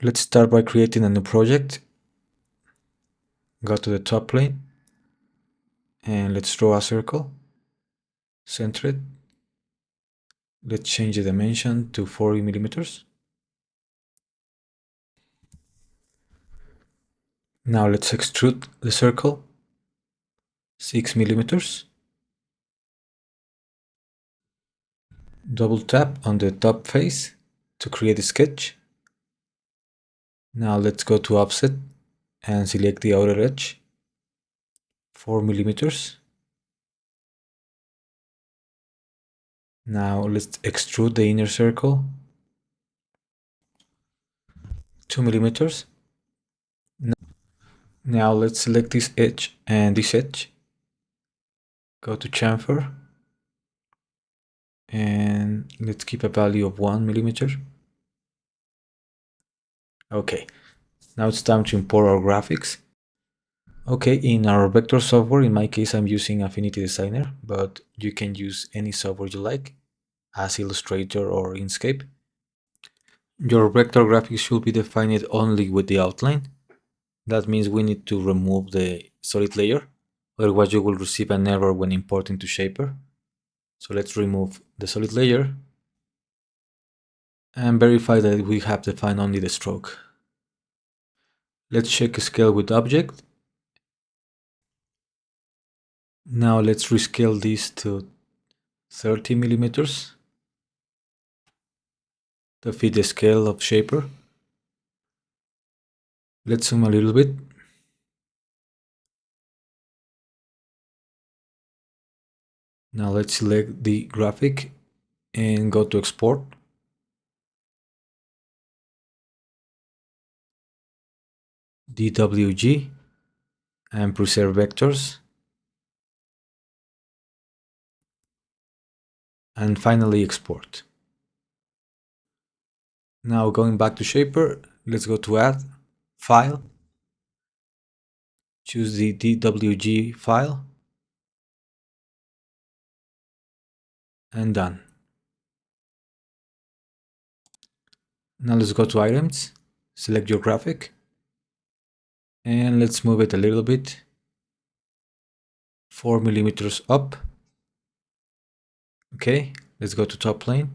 Let's start by creating a new project. Go to the top plane and let's draw a circle. Center it. Let's change the dimension to 40 millimeters. Now let's extrude the circle 6 millimeters. Double tap on the top face to create a sketch. Now let's go to offset and select the outer edge 4 millimeters. Now let's extrude the inner circle 2 millimeters. Now let's select this edge and this edge. Go to chamfer and let's keep a value of 1 millimeter. Okay, now it's time to import our graphics. Okay, in our vector software, in my case I'm using Affinity Designer, but you can use any software you like, as Illustrator or Inkscape. Your vector graphics should be defined only with the outline. That means we need to remove the solid layer, otherwise you will receive an error when importing to Shapr. So let's remove the solid layer and verify that we have defined only the stroke. Let's check scale with object. Now let's rescale this to 30 millimeters to fit the scale of Shapr. Let's zoom a little bit. Now let's select the graphic and go to export. DWG and preserve vectors. And finally export. Now going back to Shapr, let's go to add, file, choose the DWG file, and done. Now let's go to items, select your graphic, and let's move it a little bit, 4 millimeters up. Okay, let's go to top plane.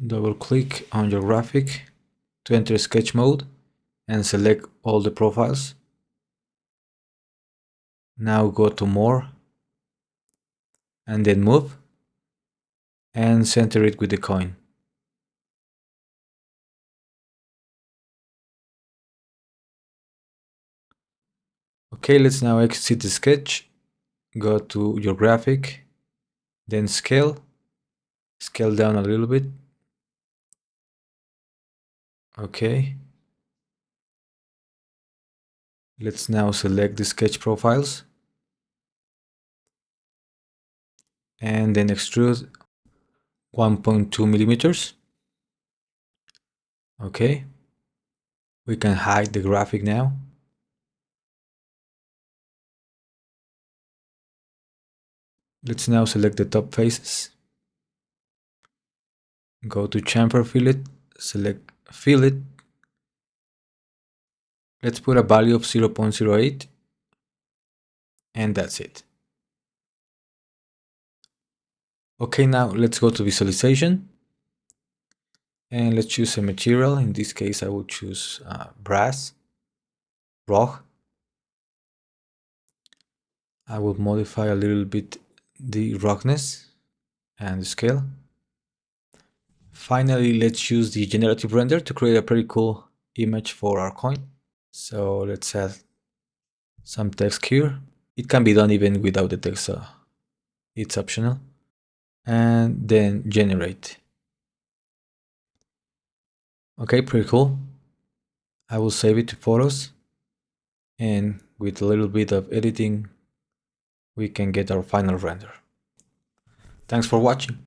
Double click on your graphic to enter sketch mode and select all the profiles. Now go to more and then move and center it with the coin. Okay, let's now exit the sketch, go to your graphic, then scale down a little bit. Okay. Let's now select the sketch profiles and then extrude 1.2 millimeters. Okay. We can hide the graphic now. Let's now select the top faces. Go to chamfer fillet, select fillet. Let's put a value of 0.08 and that's it. Okay, now let's go to visualization and let's choose a material. In this case, I will choose brass, raw. I will modify a little bit the roughness and the scale. Finally, let's use the generative render to create a pretty cool image for our coin. So let's add some text here. It can be done even without the text, so it's optional. And then generate. Okay, pretty cool. I will save it to photos, and with a little bit of editing, we can get our final render. Thanks for watching.